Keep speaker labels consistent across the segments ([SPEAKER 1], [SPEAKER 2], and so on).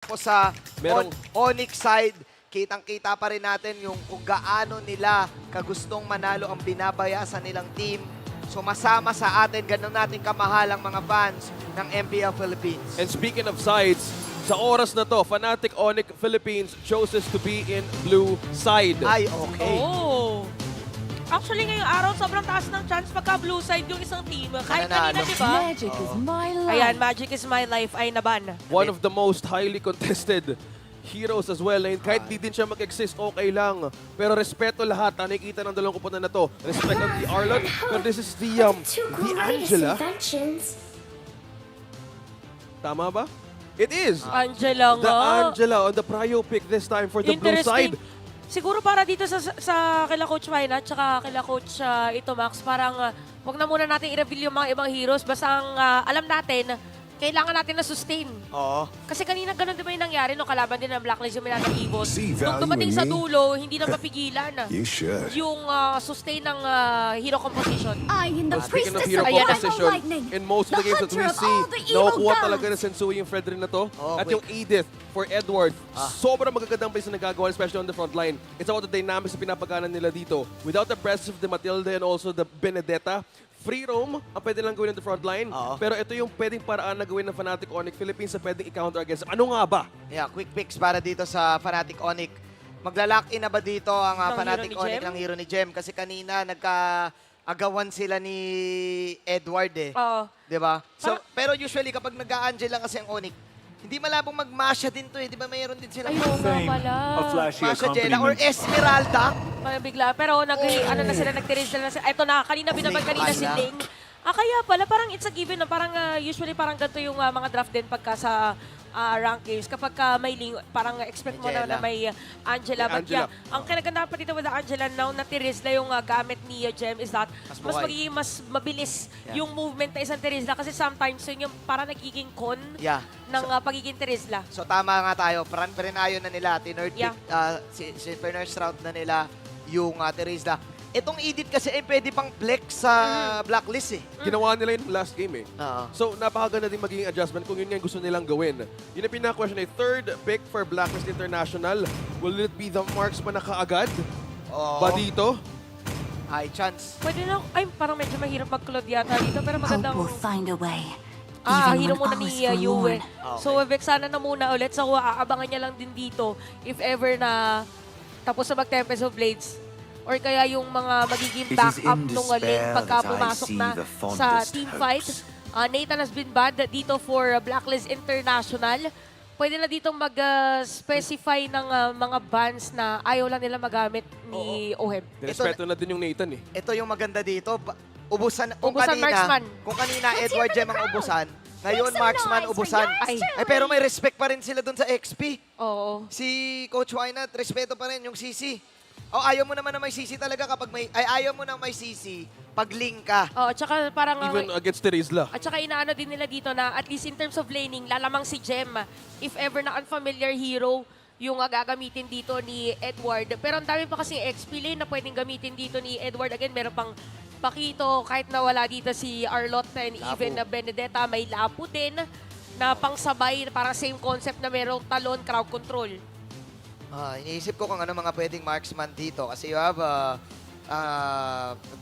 [SPEAKER 1] Tapos sa
[SPEAKER 2] Merong-
[SPEAKER 1] Onyx side, kitang-kita pa rin natin yung kung gaano nila kagustong manalo ang binabayasan nilang team. Sumasama sa atin, ganun natin kamahal ang mga fans ng MPL Philippines.
[SPEAKER 2] And speaking of sides, sa oras na to, Fnatic Onyx Philippines chooses to be in blue side.
[SPEAKER 1] Ay, okay.
[SPEAKER 3] Oh. Actually, ngayong araw, sobrang taas ng chance pagka blue side yung isang team. Kahit kanina,
[SPEAKER 1] Mananalo.
[SPEAKER 3] di ba?
[SPEAKER 4] Magic is my life.
[SPEAKER 3] Ayan, Magic is my life ay naban.
[SPEAKER 2] One of the most highly contested heroes as well. And kahit di din siya mag-exist, okay lang. Pero respeto lahat. Nakikita ng dalawang kupunan na to. Respect on the Arlot. Pero this is the Angela. Tama ba? It is.
[SPEAKER 3] Angela
[SPEAKER 2] The
[SPEAKER 3] nga.
[SPEAKER 2] Angela on the prio pick this time for the blue side.
[SPEAKER 3] Siguro para dito sa kila Coach Wina at saka kila Coach ito Max, parang wag na muna natin i-reveal yung mga ibang heroes. Basta ang alam natin, kailangan natin na sustain.
[SPEAKER 1] Oo.
[SPEAKER 3] Kasi kanina ganun din ba yung nangyari nung kalaban din ng Blacklist yung Minana Evos.
[SPEAKER 5] See
[SPEAKER 3] Nung
[SPEAKER 5] value
[SPEAKER 3] dumating
[SPEAKER 5] in
[SPEAKER 3] sa
[SPEAKER 5] me?
[SPEAKER 3] dulo, hindi na mapigilan
[SPEAKER 5] You should.
[SPEAKER 3] yung sustain ng hero composition.
[SPEAKER 4] I am the
[SPEAKER 2] Speaking of
[SPEAKER 4] priestess
[SPEAKER 2] hero
[SPEAKER 4] of
[SPEAKER 3] Ayan na.
[SPEAKER 2] composition,
[SPEAKER 4] lightning.
[SPEAKER 2] in most of the
[SPEAKER 4] The
[SPEAKER 2] games that we
[SPEAKER 4] hunter of
[SPEAKER 2] see,
[SPEAKER 4] all the evil
[SPEAKER 2] nakukuha
[SPEAKER 4] gods.
[SPEAKER 2] talaga na Sensui yung Fredrin na to.
[SPEAKER 1] Oh,
[SPEAKER 2] At
[SPEAKER 1] quick.
[SPEAKER 2] yung Edith for Edward, sobrang magagandang place na nagagawa, especially on the front line. It's about the dynamics na pinapagana nila dito. Without the presence of the Matilda and also the Benedetta, free roam ang pwede lang gawin on the front line.
[SPEAKER 1] Oo.
[SPEAKER 2] Pero ito yung pwedeng paraan na gawin ng Fnatic Onyx Philippines na pwedeng i-counter against. Ano nga ba?
[SPEAKER 1] Yeah, quick picks para dito sa Fnatic Onyx. Magla-lock in na ba dito ang
[SPEAKER 3] Ng
[SPEAKER 1] Fnatic
[SPEAKER 3] hero ni
[SPEAKER 1] Onyx
[SPEAKER 3] Jem?
[SPEAKER 1] ng hero ni Jem? Kasi kanina nagka-agawan sila ni Edward eh.
[SPEAKER 3] Oo.
[SPEAKER 1] 'Di ba? So,
[SPEAKER 3] Parang-
[SPEAKER 1] pero usually kapag nag-a-Angela kasi ang Onyx, hindi malabong mag-Masha din to eh. 'Di ba mayroon din sila
[SPEAKER 3] Ayun nga pala.
[SPEAKER 5] A flashy
[SPEAKER 1] Masha Jella or
[SPEAKER 5] accompaniment.
[SPEAKER 1] Esmeralda?
[SPEAKER 3] Parang bigla. Pero ano na sila, nag-terrace na sila. Ito na, kanina binaban kanina si
[SPEAKER 1] Wala.
[SPEAKER 3] Ling. Kaya pala, parang it's a given na parang usually parang ganito yung mga draft din pagka sa rank games. Kapag may Ling, parang expect mo na,
[SPEAKER 1] Angela.
[SPEAKER 3] may Angela.
[SPEAKER 2] May
[SPEAKER 3] But
[SPEAKER 2] Angela.
[SPEAKER 3] yeah, ang kinaganda pa dito with the Angela now na Terizla yung gamit ni Jem is that
[SPEAKER 1] Mas
[SPEAKER 3] mas
[SPEAKER 1] buhay.
[SPEAKER 3] magiging mas mabilis
[SPEAKER 1] Yeah.
[SPEAKER 3] yung movement na isang Terizla. Kasi sometimes yun yung parang nagiging con
[SPEAKER 1] Yeah.
[SPEAKER 3] ng pagiging Terizla.
[SPEAKER 1] So tama nga tayo. Prenayo na nila. Tinerd
[SPEAKER 3] Yeah.
[SPEAKER 1] si Ferners route na nila yung Teresla. Itong Edith kasi pwede pang flex sa blacklist eh.
[SPEAKER 2] Ginawa nila yun last game eh.
[SPEAKER 1] Oo.
[SPEAKER 2] So, napakaganda din magiging adjustment kung yun nga yung gusto nilang gawin. Yun ang pinaka-question ay third pick for Blacklist International. Will it be the marksman na kaagad?
[SPEAKER 1] Oo.
[SPEAKER 2] Ba dito?
[SPEAKER 1] High chance.
[SPEAKER 3] Pwede na, ay parang medyo mahirap mag-cloud yata dito. Pero
[SPEAKER 4] Hope
[SPEAKER 3] magandang...
[SPEAKER 4] will find a way.
[SPEAKER 3] Hero
[SPEAKER 4] Even
[SPEAKER 3] muna
[SPEAKER 4] when all
[SPEAKER 3] ni
[SPEAKER 4] is
[SPEAKER 3] Yue.
[SPEAKER 4] forlorn.
[SPEAKER 3] So, Vexana na muna ulit. So, aabangan niya lang din dito if ever na tapos na mag-Tempest of Blades. Or kaya yung mga magiging
[SPEAKER 5] It is
[SPEAKER 3] backup
[SPEAKER 5] in
[SPEAKER 3] nung
[SPEAKER 5] despair
[SPEAKER 3] Ling pagka
[SPEAKER 5] that I
[SPEAKER 3] pumasok
[SPEAKER 5] see
[SPEAKER 3] na
[SPEAKER 5] the
[SPEAKER 3] sa
[SPEAKER 5] fondest
[SPEAKER 3] team
[SPEAKER 5] hopes.
[SPEAKER 3] fight. Nathan has been banned dito for Blacklist International. Pwede na ditong mag-specify ng mga bans na ayaw lang nila magamit ni Ohem.
[SPEAKER 2] Nirespeto na din yung Nathan eh.
[SPEAKER 1] Ito yung maganda dito. Ubusan, kung
[SPEAKER 3] Ubusan
[SPEAKER 1] kanina,
[SPEAKER 3] marksman.
[SPEAKER 1] Kung kanina Edward Jem ang ubusan, ngayon marksman ubusan.
[SPEAKER 3] Ay.
[SPEAKER 1] Ay, pero may respect pa rin sila dun sa XP.
[SPEAKER 3] Oo.
[SPEAKER 1] Si Coach Wynat, respeto pa rin yung CC. O ayaw mo naman na may CC talaga kapag may, ayaw mo na may CC pag link ka.
[SPEAKER 3] Oo, tsaka parang...
[SPEAKER 2] Even against Terizla.
[SPEAKER 3] At saka inaano din nila dito na at least in terms of laning, lalamang si Jem. If ever na unfamiliar hero yung gagamitin dito ni Edward. Pero ang dami pa kasi XP lane na pwedeng gamitin dito ni Edward. Again, meron pang Pakito, kahit nawala dito si Arlotta and
[SPEAKER 1] Lapo.
[SPEAKER 3] even na Benedetta, may Lapo din na pangsabay, parang same concept na merong talon, crowd control.
[SPEAKER 1] Iniisip ko kung ano mga pwedeng marksman dito kasi you have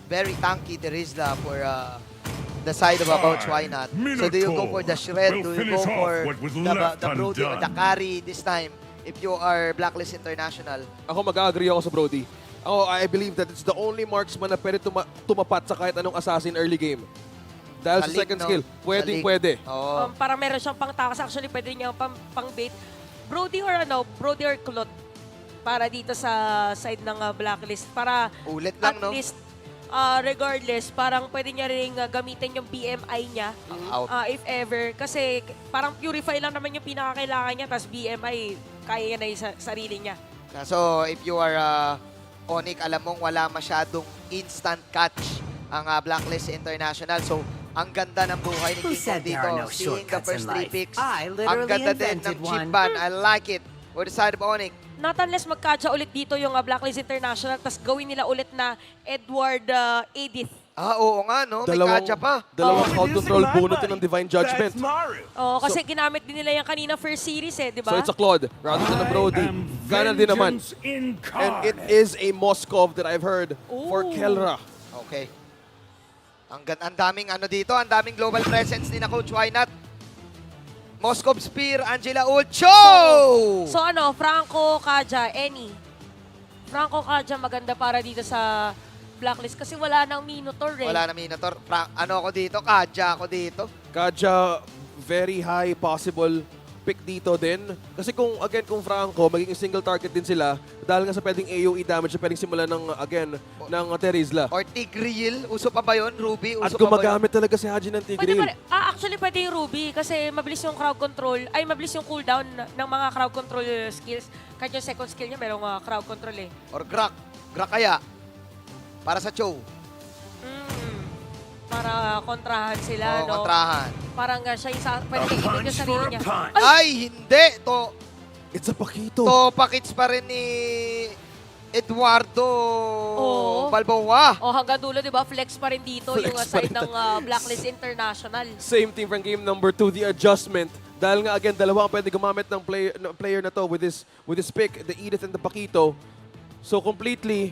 [SPEAKER 1] very tanky Terizla for the side of Coach Wynat. So do you go for the shred? Do you go for the Brody or the carry this time if you are Blacklist International?
[SPEAKER 2] Ako mag-agree ako sa Brody. Ako, I believe that it's the only marksman na pwede tumapat sa kahit anong assassin early game. Dahil sa
[SPEAKER 1] Sa league,
[SPEAKER 2] second
[SPEAKER 1] no?
[SPEAKER 2] skill,
[SPEAKER 1] Sa
[SPEAKER 2] pwedeng
[SPEAKER 1] league.
[SPEAKER 2] pwede.
[SPEAKER 1] Oo.
[SPEAKER 3] Parang meron siyang pangtakas. Actually, pwede niya pang-bait. Brody or Brody or Clot para dito sa side ng Blacklist. Para
[SPEAKER 1] Ulit
[SPEAKER 3] at
[SPEAKER 1] lang, no?
[SPEAKER 3] least, regardless, parang pwede niya rin gamitin yung BMI niya.
[SPEAKER 1] Out.
[SPEAKER 3] If ever. Kasi parang purify lang naman yung pinakakailangan niya. Tapos BMI, kaya niya na yung sarili niya.
[SPEAKER 1] So if you are Onyx, alam mong wala masyadong instant catch ang Blacklist International. So ang ganda ng buhay ni
[SPEAKER 4] Who
[SPEAKER 1] King Kong
[SPEAKER 4] said there
[SPEAKER 1] dito.
[SPEAKER 4] are no
[SPEAKER 1] Seeing the
[SPEAKER 4] shortcuts
[SPEAKER 1] first
[SPEAKER 4] in
[SPEAKER 1] three
[SPEAKER 4] life?
[SPEAKER 1] picks.
[SPEAKER 4] I
[SPEAKER 1] Ang
[SPEAKER 4] literally
[SPEAKER 1] ganda din ng
[SPEAKER 4] invented
[SPEAKER 1] chip
[SPEAKER 4] one.
[SPEAKER 1] ban. I like it. For the side of Onyx.
[SPEAKER 3] Not unless magkatsa ulit dito yung Blacklist International. Tapos gawin nila ulit na Edward Edith.
[SPEAKER 1] Oo nga, no? May Kaja pa.
[SPEAKER 2] Dalawang crowd
[SPEAKER 4] It
[SPEAKER 2] control
[SPEAKER 4] isn't my
[SPEAKER 2] bunot
[SPEAKER 4] money.
[SPEAKER 2] ng Divine Judgment.
[SPEAKER 4] That's Maru.
[SPEAKER 3] Oo, kasi ginamit din nila yung kanina first series di ba?
[SPEAKER 2] So it's a Claude rather than a Brody.
[SPEAKER 4] I am
[SPEAKER 2] Gana din naman.
[SPEAKER 4] vengeance
[SPEAKER 2] And it
[SPEAKER 4] incarnate.
[SPEAKER 2] is a Moskov that I've heard for
[SPEAKER 3] Ooh.
[SPEAKER 2] Kelra.
[SPEAKER 1] Okay. Ang daming ano dito, ang daming global presence ni na Coach. Why not? Moskov Spear, Angela Ulcho!
[SPEAKER 3] So ano, Franco, Kaja, any? Franco, Kaja, maganda para dito sa Blacklist kasi wala nang Minotaur
[SPEAKER 1] Wala na Minotaur. Ano ako dito? Kaja ako dito.
[SPEAKER 2] Kaja, very high possible pick dito din. Kasi kung Franco, magiging single target din sila, dahil nga sa pwedeng AoE damage na pwedeng simulan ng Terizla.
[SPEAKER 1] Or Tigreal. Uso pa ba yun? Ruby?
[SPEAKER 2] At
[SPEAKER 1] Uso pa ba yun?
[SPEAKER 2] gumagamit talaga si Haji ng
[SPEAKER 3] Pwede
[SPEAKER 2] Tigreal.
[SPEAKER 3] actually pwede yung Ruby kasi mabilis yung crowd control, mabilis yung cooldown ng mga crowd control skills. Kahit yung second skill niya, merong crowd control
[SPEAKER 1] Or Grak. Grak kaya? Para sa Cho.
[SPEAKER 3] Para kontrahan sila,
[SPEAKER 1] Oo,
[SPEAKER 3] no?
[SPEAKER 1] kontrahan.
[SPEAKER 3] Parang siya yung pwede
[SPEAKER 4] A
[SPEAKER 3] kainin
[SPEAKER 4] punch
[SPEAKER 3] yung
[SPEAKER 4] for
[SPEAKER 3] sarili
[SPEAKER 4] a
[SPEAKER 3] niya.
[SPEAKER 4] punch.
[SPEAKER 1] Ay, hindi.
[SPEAKER 2] It's a Pakito.
[SPEAKER 1] Pakits pa rin ni Eduardo
[SPEAKER 3] Oo.
[SPEAKER 1] Balboa.
[SPEAKER 3] O hanggang dulo, di ba? Flex pa rin dito
[SPEAKER 2] Flex
[SPEAKER 3] yung
[SPEAKER 2] pa
[SPEAKER 3] side
[SPEAKER 2] rin.
[SPEAKER 3] ng Blacklist International.
[SPEAKER 2] Same team from game number 2, the adjustment. Dahil nga dalawa ang pwede gumamit ng player na to with this pick, the Edith and the Pakito. So completely,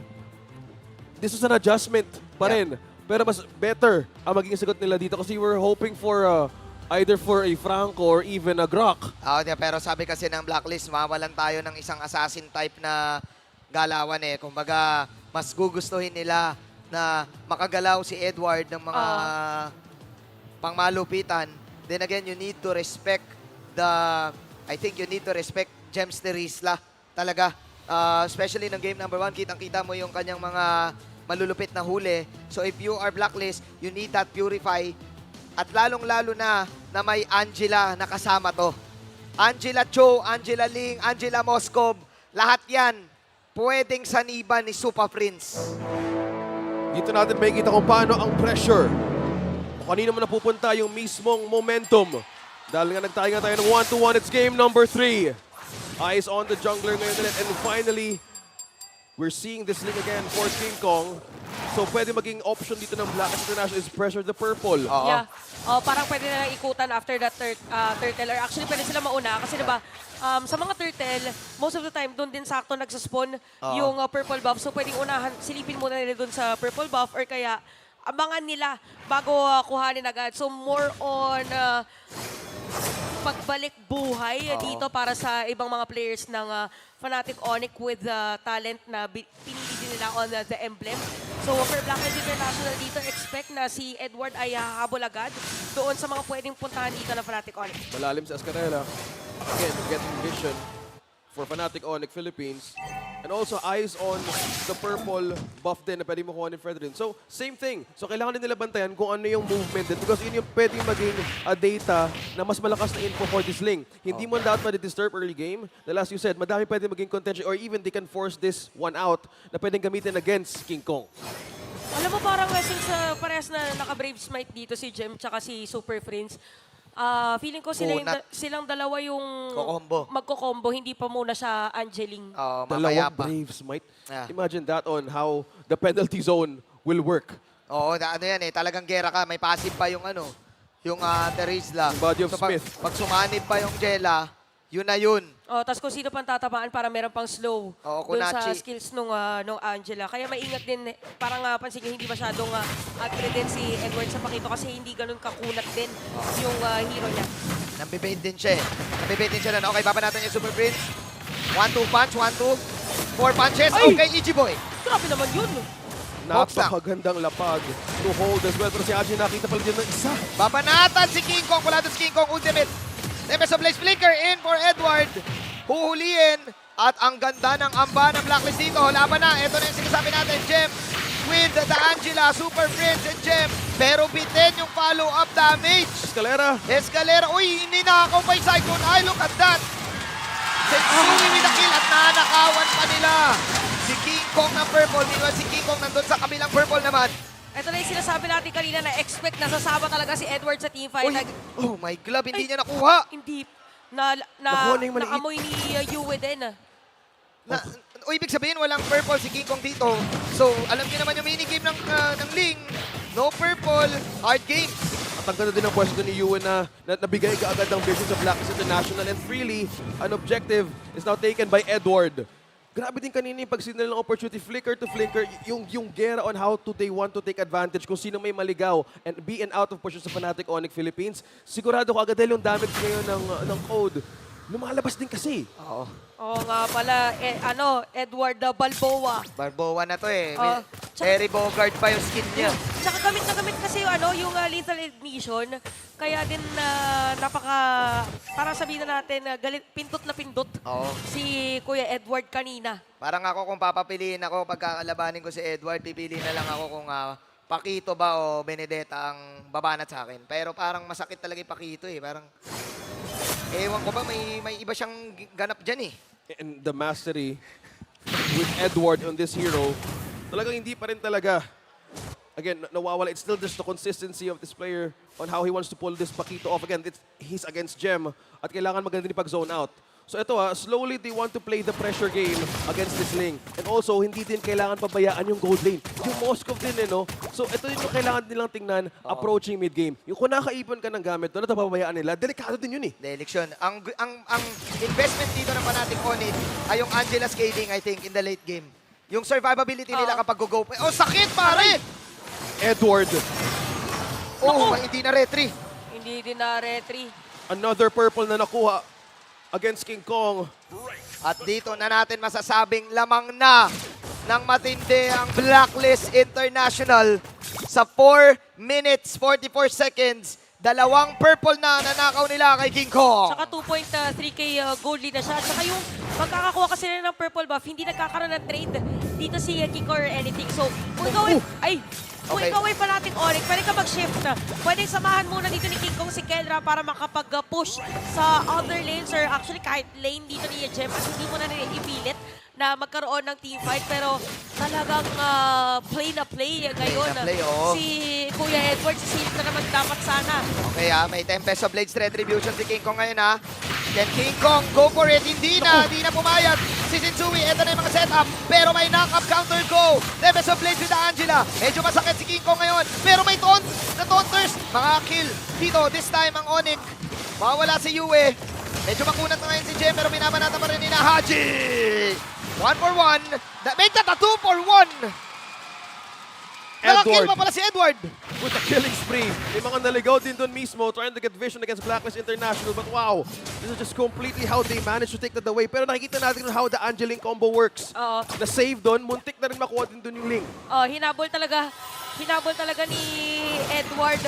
[SPEAKER 2] this was an adjustment pa rin. Pero mas better ang magiging sagot nila dito kasi we're hoping for either for a Franco or even a Grok.
[SPEAKER 1] Pero sabi kasi ng Blacklist, mawalan tayo ng isang assassin type na galawan Kumbaga, mas gugustuhin nila na makagalaw si Edward ng mga pangmalupitan. Then again, you need to respect I think you need to respect Gems Terizla. Talaga. Especially ng game number 1, kitang-kita mo yung kanyang mga malulupit na huli. So if you are Blacklist, you need that purify. At lalong-lalo na may Angela na kasama to. Angela Cho, Angela Ling, Angela Moskov, lahat yan pwedeng saniban ni Super Prince.
[SPEAKER 2] Dito natin makikita kung paano ang pressure. Kung kanino mo napupunta yung mismong momentum. Dahil nga nagtayo nga tayo ng 1-1, it's game number 3. Eyes on the jungler ngayon ulit. And finally, we're seeing this link again for King Kong. So pwede maging option dito ng Blacklist International is pressure the purple.
[SPEAKER 1] Oo.
[SPEAKER 3] Yeah. Parang pwede na lang ikutan after that turtle. Or actually, pwede sila mauna. Kasi diba, sa mga turtle, most of the time, doon din sakto nagsaspawn yung purple buff. So pwedeng unahan, silipin muna nila doon sa purple buff or kaya abangan nila bago kuhanin agad. So more on pagbalik buhay dito para sa ibang mga players ng Fnatic Onyx with talent na pinili din nila on the emblem. So for Blacklist International dito, expect na si Edward ay hahabol agad doon sa mga pwedeng puntahan dito ng Fnatic Onyx.
[SPEAKER 2] Malalim si Ascarela. Again, getting vision for Fnatic Onyx Philippines. And also eyes on the purple buff din na pwede mo kuha ni Fredrin. So, same thing. So, kailangan din nila bantayan kung ano yung movement din because yun yung pwedeng maging data na mas malakas na info for this link. Hindi mo dapat ma-disturb early game. Dahil as you said, madami pwede maging contention or even they can force this one out na pwedeng gamitin against King Kong.
[SPEAKER 3] Alam mo parang since parehas na naka-Brave Smite dito si Jem tsaka si Super Friends, feeling ko silang dalawa yung
[SPEAKER 1] Kokombo.
[SPEAKER 3] magko-combo, hindi pa muna siya Angeling.
[SPEAKER 1] Mamaya
[SPEAKER 2] Dalawang
[SPEAKER 1] pa.
[SPEAKER 2] Brave Smite.
[SPEAKER 1] Yeah.
[SPEAKER 2] Imagine that on how the penalty zone will work.
[SPEAKER 1] Oo, ano yan talagang gera ka. May passive pa yung yung Terizla.
[SPEAKER 2] Yung body of
[SPEAKER 1] So,
[SPEAKER 2] Smith.
[SPEAKER 1] Pag sumanib pa yung Jela, yun na yun.
[SPEAKER 3] Tapos kung sino pang tatamaan para meron pang slow
[SPEAKER 1] Oo,
[SPEAKER 3] dun sa
[SPEAKER 1] Kunachi.
[SPEAKER 3] skills nung Angela. Kaya maingat din, parang pansin nyo, hindi masyadong agree din si Edward sa Pakito kasi hindi ganun kakunat din yung hero niya.
[SPEAKER 1] Nambibait din siya Nambibait din siya na. Okay, baba natin yung Super Prince. 1-2 punch, 1-2. 4 punches.
[SPEAKER 3] Ay!
[SPEAKER 1] Okay, EG Boy.
[SPEAKER 3] Grabe naman yun.
[SPEAKER 2] Napakagandang lapag to hold as well. Pero si Aji nakita pala din ng isa.
[SPEAKER 1] Babanatan si King Kong. Wala doon si King Kong. Ultimate. Tempest of Blaze Flicker in for Edward. Huhuliin. At ang ganda ng amba ng Blacklist dito. Laban na. Ito na yung sinasabi natin. Gem with the Angela, Super Prince and Gem. Pero bitin yung follow-up damage.
[SPEAKER 2] Escalera.
[SPEAKER 1] Escalera. Uy, hindi nakakaw pa yung Cyclone. Ay, look at that. Sensui with the kill at nanakawan pa nila. Si King Kong ng purple. Meanwhile, si King Kong nandun sa kabilang purple naman.
[SPEAKER 3] Ito na yung sinasabi natin kanina na expect na sasama talaga si Edward sa teamfight.
[SPEAKER 1] Uy, oh my glove, hindi niya nakuha.
[SPEAKER 3] Hindi
[SPEAKER 2] Nakuha na yung maliit.
[SPEAKER 3] naamoy ni Yue din.
[SPEAKER 1] Ibig sabihin, walang purple si King Kong dito. So, alam niyo naman yung minigame ng Ling. No purple, hard game.
[SPEAKER 2] At ang ganda din ang pwesto ni Yuen na nabigay kaagad ng vision sa Blacklist International and freely, an objective is now taken by Edward. Grabe din kanina yung pag-signal ng opportunity, flicker to flicker, yung gera on how they want to take advantage kung sino may maligaw and be and out of position sa Fnatic Onyx Philippines. Sigurado ko agad dahil yung damage ngayon ng code. Lumalabas din kasi.
[SPEAKER 1] Oo.
[SPEAKER 3] Oo nga pala, Edward Balboa.
[SPEAKER 1] Balboa na to eh.
[SPEAKER 3] Oh,
[SPEAKER 1] Terry Bogard pa yung skin niya.
[SPEAKER 3] Tsaka gamit na gamit kasi yung lethal ignition. Kaya din para sabihin na natin, pindot na pindot
[SPEAKER 1] Oo.
[SPEAKER 3] si Kuya Edward kanina.
[SPEAKER 1] Parang ako kung papapiliin ako, pagkakalabanin ko si Edward, pipili na lang ako kung Paquito ba o Benedetta ang babanat sa akin. Pero parang masakit talaga yung Paquito eh. Parang, ewan ko ba, may iba siyang ganap dyan eh.
[SPEAKER 2] And the mastery with Edward on this hero, talagang hindi pa rin talaga. Again, nawawala. It's still just the consistency of this player on how he wants to pull this Paquito off. Again, he's against Gem at kailangan maganda din pag-zone out. So ito slowly they want to play the pressure game against this Ling. And also, hindi din kailangan pabayaan yung gold lane. Yung Moskov din no? So ito yung kailangan nilang tingnan approaching mid-game. Yung kung nakaipon ka ng gamit doon at pabayaan nila, delikado din yun eh.
[SPEAKER 1] Deliction. Ang investment dito ng Fnatic Onyx ay yung Angela scaling, I think, in the late game. Yung survivability nila kapag go-go. Oh, sakit pare!
[SPEAKER 2] Edward,
[SPEAKER 1] Oh, hindi na retry.
[SPEAKER 3] Hindi din na retry.
[SPEAKER 2] another purple na nakuha against King Kong.
[SPEAKER 1] At dito na natin masasabing lamang na ng matindi ang Blacklist International sa 4 minutes 44 seconds. Dalawang purple na nanakaw nila kay King Kong.
[SPEAKER 3] Tsaka 2.3k gold lead na siya. Tsaka yung magkakakuha kasi nila ng purple buff, hindi nagkakaroon ng trade dito si King Kong or anything. So, kung ikaw kung
[SPEAKER 1] Okay.
[SPEAKER 3] ikaw ay Fnatic Onyx, pwede ka mag-shift na. Pwedeng samahan muna dito ni King Kong si Kelra para makapag-push sa other lanes or actually kahit lane dito ni Gem at hindi mo na rin ipilit na magkaroon ng teamfight. Pero talagang play na play ngayon.
[SPEAKER 1] Play na play, oo.
[SPEAKER 3] Si Kuya Edward, sisilip na naman dapat sana.
[SPEAKER 1] Okay may Tempest of Blades Retribution si King Kong ngayon Then King Kong, go for it. Hindi na pumayag. Si Shinzui, eto na yung mga setup. Pero may knock-up counter go. Tempest of Blades with the Angela. Medyo masakit si King Kong ngayon. Pero may taunters. Mga kill dito. This time ang Onyx. Mawala si Yue. Medyo makunat na ngayon si Jem. Pero binabanatan pa rin ni Haji. 1 for 1. Make that a 2 for 1. Nakakill pa pala si Edward.
[SPEAKER 2] With a killing spree. May mga naligaw din doon mismo, trying to get vision against Blacklist International. But wow, this is just completely how they managed to take that away. Pero nakikita natin how the Angeling combo works.
[SPEAKER 3] Oo.
[SPEAKER 2] Na-save doon, muntik na rin makuha din doon yung Ling.
[SPEAKER 3] Hinabol talaga ni Edward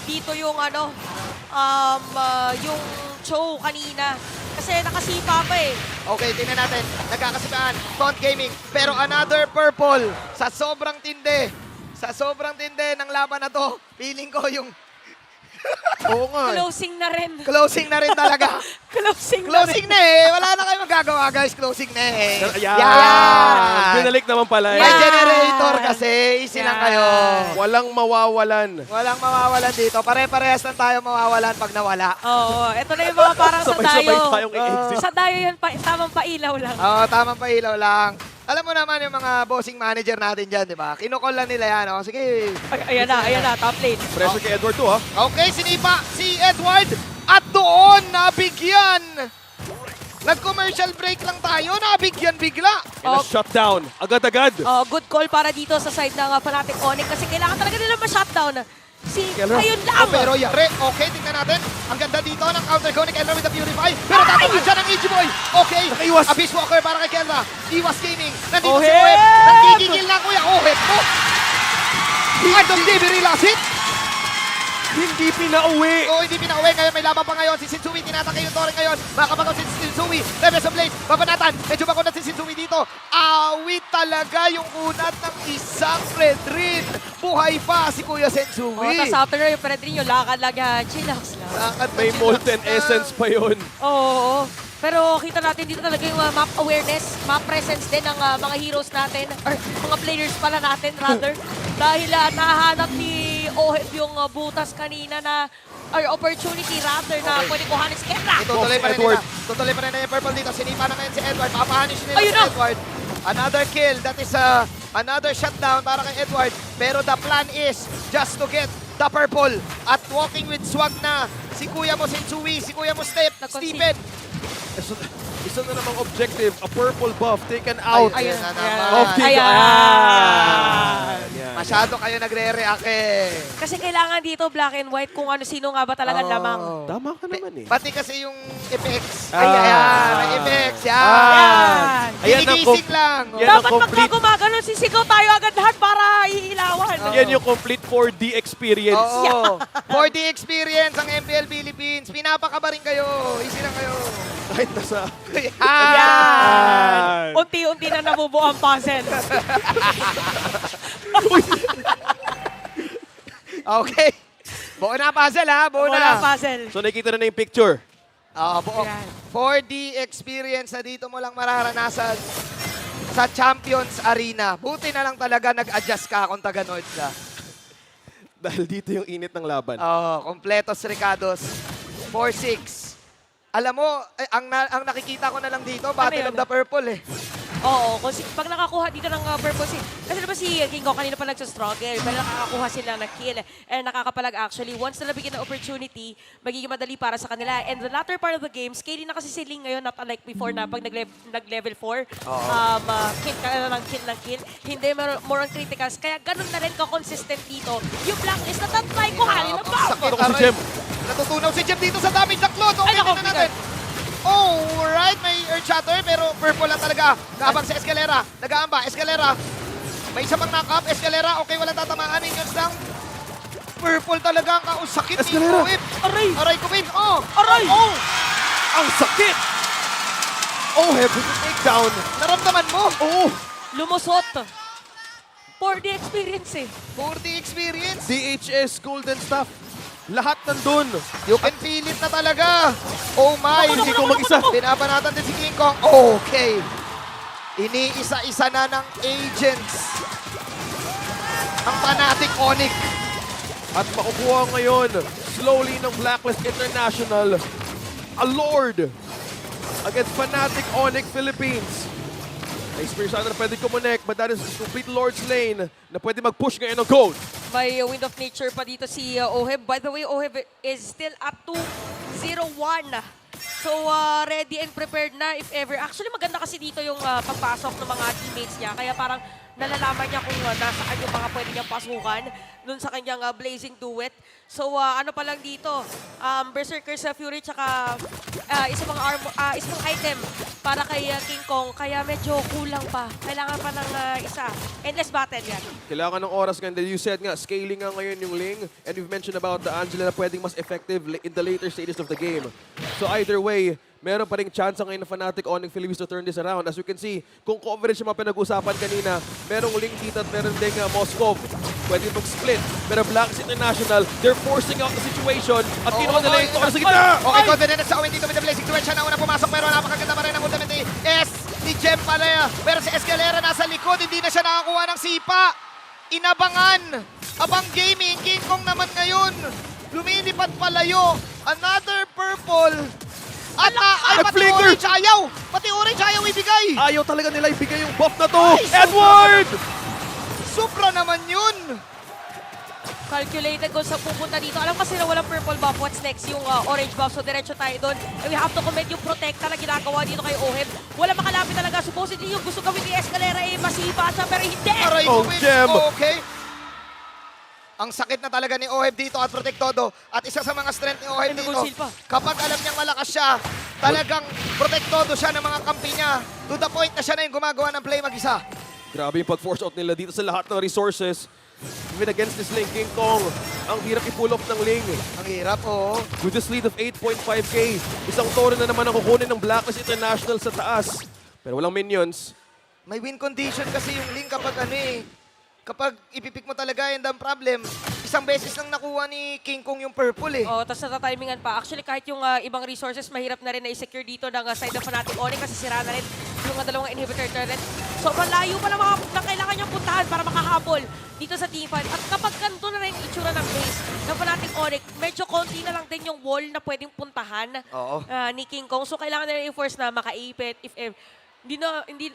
[SPEAKER 3] dito yung yung Cho kanina. Kasi nakasipa pa eh.
[SPEAKER 1] Okay, tingnan natin. Nagkakasipaan. Taunt Gaming. Pero another purple. Sa sobrang tindi. Sa sobrang tindi ng laban na to, feeling ko yung
[SPEAKER 2] Oo nga.
[SPEAKER 3] Closing na rin.
[SPEAKER 1] closing na rin talaga.
[SPEAKER 3] Closing
[SPEAKER 1] Closing na eh. Wala na kayo magagawa guys. Closing na eh.
[SPEAKER 2] Yan! Binalik naman pala.
[SPEAKER 1] May
[SPEAKER 3] Yan!
[SPEAKER 1] generator kasi. Easy lang kayo.
[SPEAKER 2] Walang mawawalan.
[SPEAKER 1] Walang mawawalan dito. Pare-parehas lang tayo mawawalan pag nawala.
[SPEAKER 3] Oo, ito na yung mga parang sa
[SPEAKER 2] Sabay-sabay
[SPEAKER 3] dayo.
[SPEAKER 2] tayong i-exit.
[SPEAKER 3] Sa dayo yan, tamang pailaw lang.
[SPEAKER 1] Oo, tamang pailaw lang. Alam mo naman yung mga bossing manager natin dyan, di ba? Kinukol lang nila yan. O, sige.
[SPEAKER 3] Ayan na, top lane.
[SPEAKER 2] Pressure kay Edward to ha.
[SPEAKER 1] Okay, sinipa si Edward. At doon, nabigyan. Nag-commercial break lang tayo. Nabigyan bigla.
[SPEAKER 2] And a shutdown. Agad-agad.
[SPEAKER 3] Good call para dito sa side ng Fnatic Onyx kasi kailangan talaga nila ma-shutdown.
[SPEAKER 2] Kelra.
[SPEAKER 3] Ayun lang!
[SPEAKER 1] Pero yari. Okay, tingnan natin. Ang ganda dito ng counter go ni Kelra with the Purify. Pero tatamaan siya ng Ichi Boy. Okay.
[SPEAKER 2] Nakaiwas.
[SPEAKER 1] Abyss Walker para kay Kelra. Iwas Gaming. Nandito si
[SPEAKER 3] Oheb!
[SPEAKER 1] Oheb. Nagkikigil na kuya. Oheb mo. Art of Delivery last hit.
[SPEAKER 2] Hindi pinauwi.
[SPEAKER 1] Oo, hindi pinauwi. Ngayon may laban pa ngayon. Si Shinzui, tinatakay yung Torre ngayon. Makapagaw si Shinzui. Rebels of Blades. Babanatan. Medyo makunat si Shinzui dito. Awit talaga yung kunat ng isang Red Rin. Buhay pa si Kuya Shinzui.
[SPEAKER 3] Tapos after yung Pedrinho, lakad lang yan. Chillax lang.
[SPEAKER 1] Lakad na
[SPEAKER 2] May
[SPEAKER 1] chillax
[SPEAKER 2] molten
[SPEAKER 1] lang.
[SPEAKER 2] essence pa yun.
[SPEAKER 3] Oo. Pero kita natin dito talaga yung map awareness, map presence din ng mga heroes natin, or mga players pala natin rather. Dahil nahanap ni Oheb yung butas kanina na, or opportunity rather na
[SPEAKER 1] Okay.
[SPEAKER 3] pwede kuhanin si Kelra.
[SPEAKER 1] Tutuloy pa rin
[SPEAKER 2] Edward.
[SPEAKER 1] nila. Tutuloy pa rin nila yung purple dito. Sinipa na ngayon si Edward. Papahanish nila
[SPEAKER 3] Ayun
[SPEAKER 1] si
[SPEAKER 3] na.
[SPEAKER 1] Edward. Another kill. That is Another shutdown para kay Edward. Pero the plan is just to get the purple. At walking with swag na si Kuya mo Sensui, si Kuya mo
[SPEAKER 3] Nag-concede.
[SPEAKER 1] Steven.
[SPEAKER 2] Isa na namang objective, a purple buff taken out.
[SPEAKER 1] Ayun na naman.
[SPEAKER 2] Of King.
[SPEAKER 3] Ayan.
[SPEAKER 2] Yan.
[SPEAKER 1] Masyado kayo nagre-react eh.
[SPEAKER 3] Kasi kailangan dito black and white kung sino nga ba talaga
[SPEAKER 1] Oo.
[SPEAKER 3] lamang.
[SPEAKER 2] Tama ka naman eh.
[SPEAKER 1] Pati kasi yung effects.
[SPEAKER 2] Ah.
[SPEAKER 1] Ayan, may effects. Yan.
[SPEAKER 3] Yan.
[SPEAKER 2] Ayan ang
[SPEAKER 1] Ginigising lang.
[SPEAKER 2] Yan ang
[SPEAKER 3] Dapat pagka
[SPEAKER 2] complete,
[SPEAKER 3] gumagano, sisigaw tayo agad lahat para ihilawan.
[SPEAKER 2] yan yung complete 4D experience.
[SPEAKER 1] Oo. 4D experience ang MPL Philippines. Pinapakaba rin kayo. Easy lang kayo.
[SPEAKER 2] Kahit nasa...
[SPEAKER 3] Yan. Unti-unti na nabubuo ang puzzle.
[SPEAKER 1] Okay. Buo na puzzle ha. Buo
[SPEAKER 3] Wala
[SPEAKER 1] na.
[SPEAKER 3] puzzle.
[SPEAKER 2] So nakikita na yung picture.
[SPEAKER 1] Buo.
[SPEAKER 3] Yan.
[SPEAKER 1] 4D experience na dito mo lang mararanasan sa Champions Arena. Buti na lang talaga nag-adjust ka kung taga-North ka.
[SPEAKER 2] Dahil dito yung init ng laban.
[SPEAKER 1] Kompletos Ricados. 4-6. Alam mo, ang nakikita ko na lang dito, Battle
[SPEAKER 3] yun?
[SPEAKER 1] of the Purple eh.
[SPEAKER 3] Oo, kasi pag nakakuha dito ng purple kasi diba si King Kong kanina pa nagsastruggle, pero nakakakuha sila ng kill. And nakakapalag actually, once na nabigyan ng opportunity, magiging madali para sa kanila. And the latter part of the game, scaling na kasi si Ling ngayon, not unlike before na pag nag-level 4, kill ka na ng kill. Hindi, more on criticals. Kaya ganun na rin ka-consistent dito. Yung blacklist na tatry ko halin ng bomb.
[SPEAKER 1] Sakit,
[SPEAKER 2] Ito ko si
[SPEAKER 1] aray.
[SPEAKER 2] Jem.
[SPEAKER 1] Natutunaw si Jem dito sa damage ng Claude. Okay,
[SPEAKER 3] Ay, nako,
[SPEAKER 1] tingnan natin. Alright, may Earth Shatter, pero purple lang talaga. Kaabang sa Escalera. Nag-aamba, Escalera. May isa pang knock-up, Escalera. Okay, walang tatamaan. Minions lang. Purple talaga ang sakit ni
[SPEAKER 2] Escalera.
[SPEAKER 1] Kuwip.
[SPEAKER 3] Aray!
[SPEAKER 1] Aray, Kuwip. Oh!
[SPEAKER 3] Aray!
[SPEAKER 1] Oh!
[SPEAKER 2] Ang sakit! Oh, heavy takedown.
[SPEAKER 1] Naramdaman mo?
[SPEAKER 2] Oh,
[SPEAKER 3] Lumusot. 4D experience eh.
[SPEAKER 1] 4D experience.
[SPEAKER 2] DHS, Golden Staff. Lahat nandun.
[SPEAKER 1] You can feel it na talaga. Oh my.
[SPEAKER 2] Hindi ko mag-isa.
[SPEAKER 1] Binabanatan din si King Kong. Okay. Iniisa-isa na ng agents. Ang Fnatic Onyx.
[SPEAKER 2] At makukuha ngayon, slowly ng Blacklist International, a Lord against Fnatic Onyx Philippines. Na-experience na pwede kumonek, but that is complete Lord's lane na pwede mag-push ngayon ng gold.
[SPEAKER 3] May Wind of Nature pa dito si Oheb. By the way, Oheb is still at 2-0-1. So, ready and prepared na if ever. Actually, maganda kasi dito yung pagpasok ng mga teammates niya. Kaya parang nalalaman niya kung nasaan yung mga pwede niyang pasukan dun sa kanyang Blazing Duet. So, ano pa lang dito, Berserker's Fury tsaka isang item para kay King Kong. Kaya medyo kulang pa. Kailangan pa ng isa. Endless battle yan.
[SPEAKER 2] Kailangan ng oras ngayon. You said nga, scaling nga ngayon yung Ling. And we've mentioned about the Angela na pwedeng mas effective in the later stages of the game. So either way, meron pa rin chance ngayon ng Fnatic Onyx Philippines to turn this around. As you can see, kung coverage yung mga pinag-usapan kanina, merong Ling dito at meron ding Moscow. Pwede mag-split. Pero Blacklist International, they're forcing out the situation. At kinuha nila yung token sa gitna!
[SPEAKER 1] Okay, Continent sa Owen dito with the Blazing Duet. Siya na una pumasok pero napakaganda pa rin ang movement ni S. Ni Jem pala. Pero si Escalera nasa likod. Hindi na siya nakakuha ng sipa. Inabangan. Abang Gaming. King Kong naman ngayon. Lumilipad palayo. Another purple. At ay, pati
[SPEAKER 2] Nag-flicker.
[SPEAKER 1] orange ayaw. Pati orange ayaw ibigay.
[SPEAKER 2] Ayaw talaga nila ibigay yung buff na to! Edward!
[SPEAKER 1] Supra naman yun.
[SPEAKER 3] Calculated kung saan pupunta dito. Alam kasi na walang purple buff. What's next? Yung orange buff. So, diretso tayo doon. And we have to comment yung protecta na ginagawa dito kay Oheb. Wala makalapit talaga. Supposedly yung gusto gawin ni Escalera eh, masipa siya. Pero hindi!
[SPEAKER 1] Aray
[SPEAKER 2] Oh,
[SPEAKER 1] ko, Win.
[SPEAKER 2] Jem.
[SPEAKER 1] Okay. Ang sakit na talaga ni Oheb dito at Protectodo. At isa sa mga strength ni Oheb
[SPEAKER 3] Ay,
[SPEAKER 1] dito,
[SPEAKER 3] nag-conceal pa.
[SPEAKER 1] kapag alam niyang malakas siya, talagang Protectodo siya ng mga kampi niya. To the point na siya na yung gumagawa ng play mag-isa.
[SPEAKER 2] Grabe yung pag-force out nila dito sa lahat ng resources. Even against this Ling, King Kong, ang hirap i-pull off ng Ling.
[SPEAKER 1] Ang hirap, oo.
[SPEAKER 2] With this lead of 8.5k, isang toro na naman ang kukunin ng Blacklist International sa taas. Pero walang minions.
[SPEAKER 1] May win condition kasi yung Link kapag kapag ipipik mo talaga, and ang problem, isang beses lang nakuha ni King Kong yung purple eh.
[SPEAKER 3] Oh, tapos natatimingan pa. Actually, kahit yung ibang resources, mahirap na rin na i-secure dito ng side ng Fnatic Onyx kasi sira na rin yung dalawang inhibitor turret. So, malayo pa na kailangan niyang puntahan para makahabol dito sa team fight. At kapag ganito na rin yung itsura ng base ng Fnatic Onyx, medyo konti na lang din yung wall na pwedeng puntahan
[SPEAKER 1] Oo.
[SPEAKER 3] ni King Kong. So, kailangan na rin i-force na makaipit. If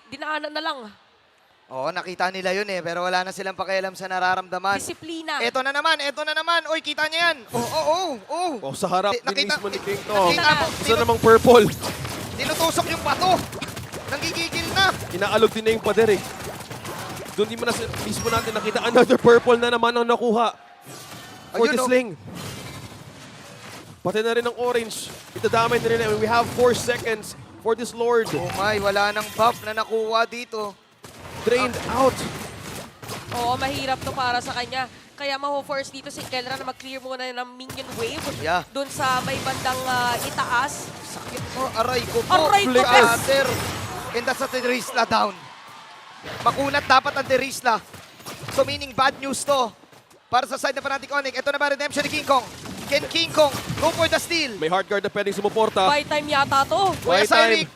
[SPEAKER 3] dinaanan na lang.
[SPEAKER 1] Oo, nakita nila yun eh, pero wala na silang pakialam sa nararamdaman.
[SPEAKER 3] Disiplina.
[SPEAKER 1] Eto na naman, eto na naman. Uy, kita niya yan.
[SPEAKER 2] Oh, sa harap din
[SPEAKER 1] Nakita-
[SPEAKER 2] mismo ni King Kong.
[SPEAKER 1] nakita mo,
[SPEAKER 2] Isa namang purple.
[SPEAKER 1] Tinutusok yung bato. Nanggigigil na.
[SPEAKER 2] Inaalog din na yung pader eh. Doon din mo na mismo natin nakita another purple na naman ang nakuha. For
[SPEAKER 1] Ayun,
[SPEAKER 2] the
[SPEAKER 1] oh.
[SPEAKER 2] sling. Pati na rin ang orange. Itadamay na rin. We have 4 seconds for this Lord.
[SPEAKER 1] Oh my, wala nang buff na nakuha dito.
[SPEAKER 2] Drained out.
[SPEAKER 3] Oo, mahirap to para sa kanya. Kaya maho-force dito si Kellra na mag-clear muna ng minion wave.
[SPEAKER 1] Yeah.
[SPEAKER 3] Doon sa may bandang itaas.
[SPEAKER 1] Sakit mo, aray ko po.
[SPEAKER 3] Aray ko,
[SPEAKER 1] Blaster. And that's at the Terisla down. Makunat dapat ang Terisla. So meaning bad news to. Para sa side na Fnatic Onyx. Ito na ba redemption ni King Kong? Can King Kong go for the steal?
[SPEAKER 2] May hard guard na pwedeng sumuporta.
[SPEAKER 3] Buy time yata to.
[SPEAKER 1] Kuya
[SPEAKER 2] Buy time.
[SPEAKER 1] Cyric.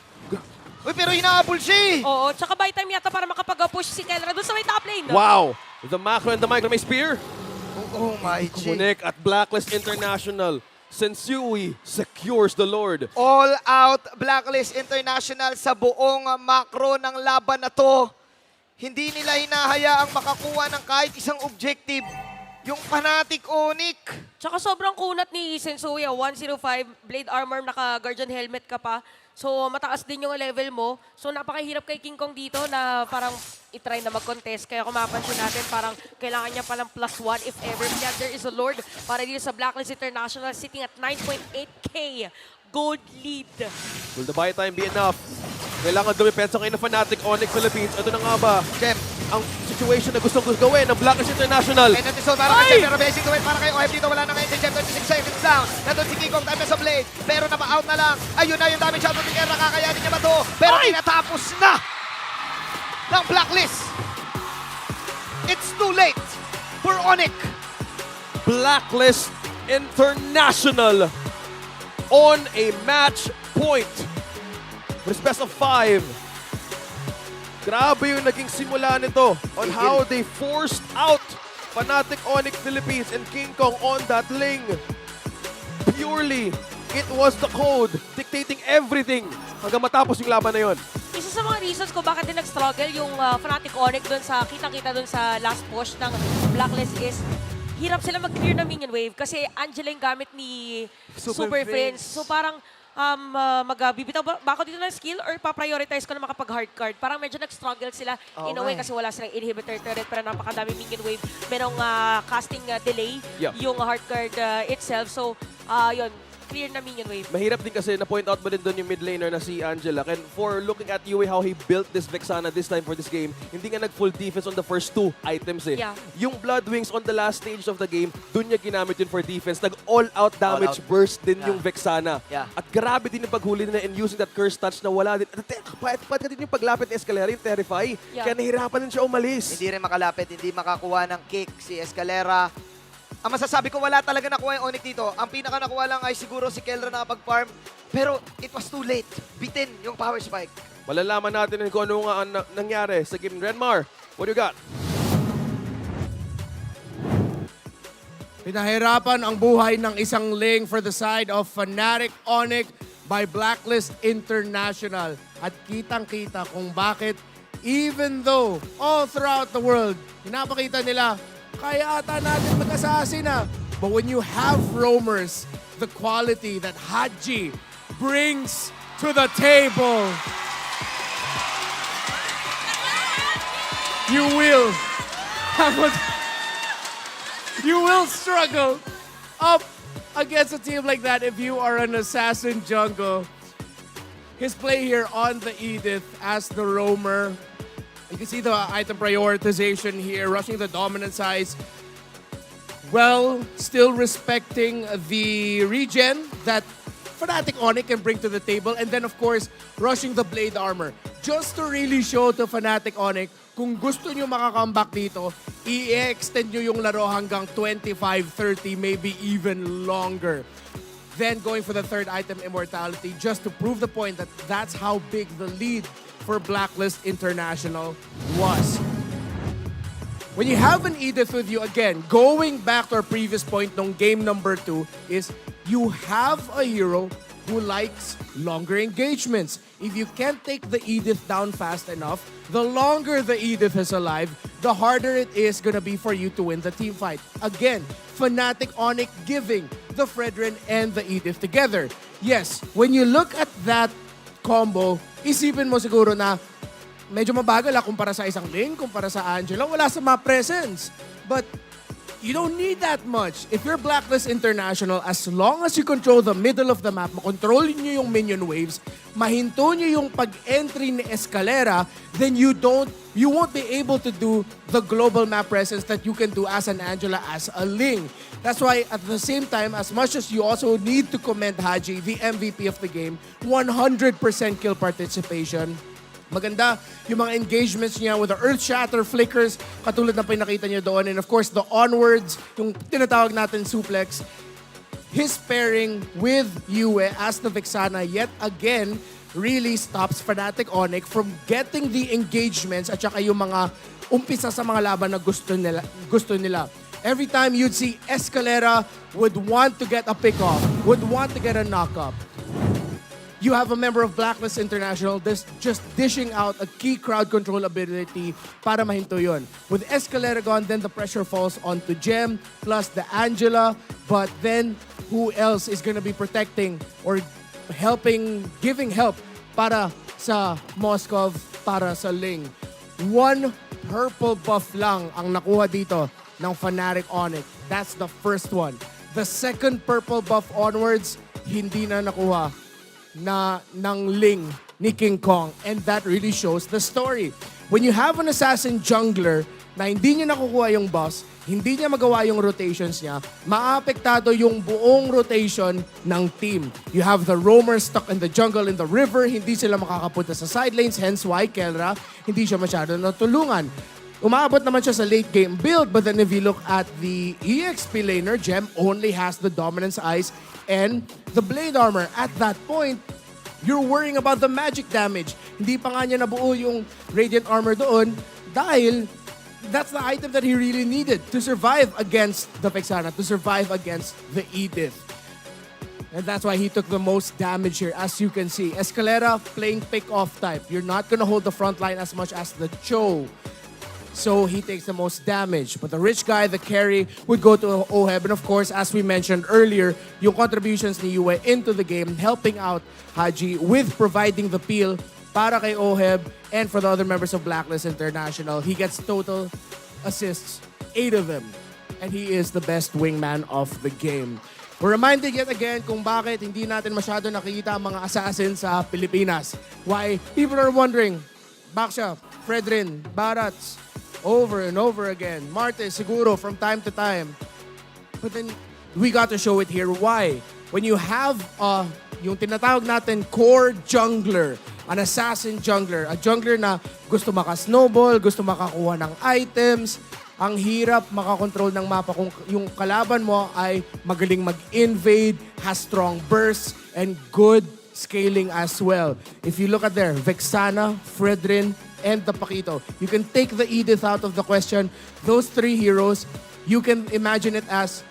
[SPEAKER 1] Uy, pero hinahabol siya eh.
[SPEAKER 3] Oo, tsaka buy time yata para makapag-push si Kellra doon sa may top lane.
[SPEAKER 2] Wow. The macro and the micro. May spear.
[SPEAKER 1] Oh my G.
[SPEAKER 2] Kunik at Blacklist International. Sensui secures the Lord.
[SPEAKER 1] All out Blacklist International sa buong macro ng laban na to. Hindi nila hinahayaang makakuha ng kahit isang objective. Yung Fnatic Onyx.
[SPEAKER 3] Tsaka sobrang kunat ni Sensuya. 105 blade armor, naka-guardian helmet ka pa. So mataas din yung level mo. So napakahirap kay King Kong dito na parang itry na mag-contest. Kaya kung mapansin natin, parang kailangan niya palang +1 if ever. Kaya there is a Lord para dito sa Blacklist International sitting at 9.8k gold lead.
[SPEAKER 2] Will the buy time be enough? Kailangan dumipensa kayo ng Fnatic Onyx Philippines. Ito na nga ba?
[SPEAKER 1] Jem.
[SPEAKER 2] Ang situation na gustong gawin ng Blacklist International.
[SPEAKER 1] And that is all para kay Jem. Pero basic to it para kay OF dito. Wala na ngayon si Jem. 26 seconds down. Nandun si King Kong. Time na sa blade. Pero napa-out na lang. Ayun na yung damage shot ng Tingera. Kakayanin niya ba to? Pero tinatapos na ng Blacklist. It's too late for Onyx.
[SPEAKER 2] Blacklist International on a match point. With best of 5. Grabe yung naging simula nito on how they forced out Fnatic Onyx Philippines and King Kong on that lane. Purely, it was the code dictating everything hanggang matapos yung laban na yon.
[SPEAKER 3] Isa sa mga reasons ko bakit din nag-struggle yung Fnatic Onyx doon sa kitang-kita doon sa last push ng Blacklist is hirap sila mag-clear ng minion wave kasi Angela yung gamit ni Super Friends. So parang magbibitaw ba ako dito ng skill or pa-prioritize ko na makapag-hard card? Parang medyo nag-struggle sila in a way kasi wala silang inhibitor turret pero napakadami minion wave. Merong casting delay yung hard card itself. So, yun, clear na minion wave.
[SPEAKER 2] Mahirap din kasi na-point out mo din doon yung mid laner na si Angela. And for looking at Yue, how he built this Vexana this time for this game, hindi nga nag-full defense on the first 2 items eh.
[SPEAKER 3] Yeah.
[SPEAKER 2] Yung Blood Wings on the last stage of the game, doon niya ginamit yun for defense. Nag-all-out damage
[SPEAKER 1] All out.
[SPEAKER 2] burst din
[SPEAKER 1] Yeah.
[SPEAKER 2] yung Vexana.
[SPEAKER 1] Yeah.
[SPEAKER 2] At grabe din yung paghuli nila and using that curse touch na wala din. Pati din yung paglapit ni Escalera, yung Terrify.
[SPEAKER 3] Yeah.
[SPEAKER 2] Kaya nahirapan din siya umalis.
[SPEAKER 1] Hindi rin makalapit, hindi makakuha ng kick si Escalera. Ang masasabi ko, wala talaga nakuha yung Onyx dito. Ang pinaka nakuha lang ay siguro si Kellra na kapag-farm. Pero it was too late. Bitin yung power spike.
[SPEAKER 2] Malalaman natin kung ano nga ang nangyari sa game. Renmar, what do you got?
[SPEAKER 4] Pinahirapan ang buhay ng isang lane for the side of Fnatic Onyx by Blacklist International. At kitang-kita kung bakit even though all throughout the world, pinapakita nila, kaya ata natin mag-assassin na. But when you have roamers, the quality that Haji brings to the table, you will have a you will struggle up against a team like that if you are an assassin jungle. His play here on the Edith as the roamer. You can see the item prioritization here, rushing the dominant size. Well, still respecting the regen that Fnatic Onyx can bring to the table. And then, of course, rushing the blade armor. Just to really show to Fnatic Onyx, kung gusto nyo makakambak dito, i-extend nyo yung laro hanggang 25, 30, maybe even longer. Then going for the third item, Immortality, just to prove the point that that's how big the lead for Blacklist International was. When you have an Edith with you, again, going back to our previous point nung game number 2, is you have a hero who likes longer engagements. If you can't take the Edith down fast enough, the longer the Edith is alive, the harder it is gonna be for you to win the team fight. Again, Fnatic Onyx giving the Fredrin and the Edith together. Yes, when you look at that combo, isipin mo siguro na medyo mabagal kumpara sa isang Ling, kumpara sa Angela, wala sa map presence. But you don't need that much. If you're Blacklist International, as long as you control the middle of the map, makontrol nyo yung minion waves, mahinto nyo yung pag-entry ni Escalera, then you won't be able to do the global map presence that you can do as an Angela, as a Ling. That's why at the same time, as much as you also need to commend Haji, the MVP of the game, 100% kill participation. Maganda yung mga engagements niya with the Earth Shatter flickers, katulad na pinakita niyo doon. And of course, the onwards, yung tinatawag natin suplex. His pairing with Yue as the Vexana yet again really stops Fnatic Onyx from getting the engagements at saka yung mga umpisa sa mga laban na gusto nila. Every time you'd see Escalera would want to get a pick-off, would want to get a knock-up. You have a member of Blacklist International just dishing out a key crowd control ability para mahinto yun. With Escalera gone, then the pressure falls onto Gem plus the Angela. But then, who else is gonna be protecting or giving help para sa Moskov, para sa Ling? One purple buff lang ang nakuha dito ng Fnatic Onyx. That's the first one. The second purple buff onwards, hindi na nakuha ng Ling ni King Kong, and that really shows the story. When you have an assassin jungler na hindi niya nakukuha yung boss, hindi niya magawa yung rotations niya, maapektado yung buong rotation ng team. You have the roamers stuck in the jungle, in the river, hindi sila makakapunta sa side lanes, hence why Kelra hindi siya masyado natulungan. Umaabot naman siya sa late game build, but then if you look at the EXP laner, Gem only has the Dominance Eyes and the Blade Armor. At that point, you're worrying about the magic damage. Hindi pa nga niya nabuo yung Radiant Armor doon dahil that's the item that he really needed to survive against the Vexana, to survive against the Edith. And that's why he took the most damage here, as you can see. Escalera playing pick-off type. You're not gonna hold the front line as much as the Cho. So he takes the most damage. But the rich guy, the carry, would go to Oheb. And of course, as we mentioned earlier, yung contributions ni Yue into the game, helping out Haji with providing the peel para kay Oheb and for the other members of Blacklist International. He gets total assists, 8 of them. And he is the best wingman of the game. We're reminded yet again kung bakit hindi natin masyado nakikita ang mga assassin sa Pilipinas. Why people are wondering, Baksha, Fredrin, Barats, over and over again. Marte, siguro, from time to time. But then, we got to show it here. Why? When you have yung tinatawag natin core jungler, an assassin jungler, a jungler na gusto maka-snowball, gusto makakuha ng items, ang hirap makakontrol ng mapa kung yung kalaban mo ay magaling mag-invade, has strong bursts, and good scaling as well. If you look at there, Vexana, Fredrin, and the Paquito. You can take the Edith out of the question. Those 3 heroes, you can imagine it as,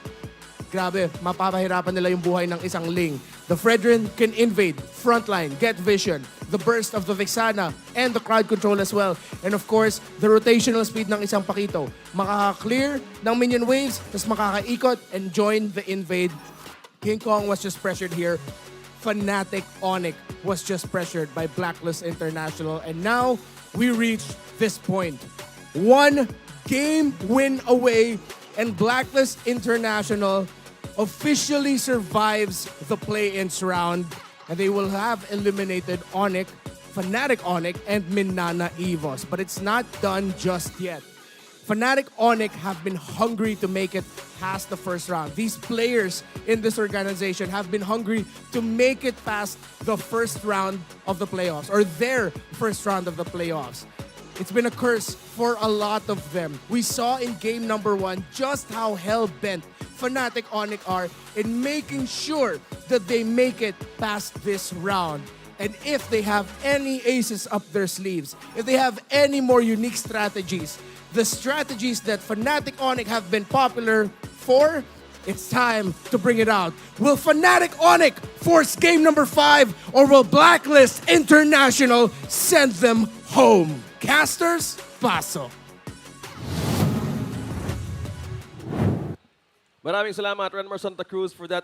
[SPEAKER 4] grabe, mapapahirapan nila yung buhay ng isang Ling. The Fredrin can invade, frontline, get vision, the burst of the Vexana, and the crowd control as well. And of course, the rotational speed ng isang Paquito. Makaka-clear ng minion waves, tapos makaka-ikot and join the invade. King Kong was just pressured here. Fnatic Onyx was just pressured by Blacklist International. And now, we reached this point. 1 game win away, and Blacklist International officially survives the play-ins round, and they will have eliminated Onyx, Fnatic Onyx, and Minana Evos. But it's not done just yet. Fnatic Onyx have been hungry to make it past the first round. These players in this organization have been hungry to make it past the first round of the playoffs, or their first round of the playoffs. It's been a curse for a lot of them. We saw in game number 1 just how hell-bent Fnatic Onyx are in making sure that they make it past this round. And if they have any aces up their sleeves, if they have any more unique strategies, the strategies that Fnatic Onyx have been popular for, it's time to bring it out. Will Fnatic Onyx force game number 5, or will Blacklist International send them home? Casters, paso.
[SPEAKER 2] Maraming salamat, Renmar Santa Cruz, for that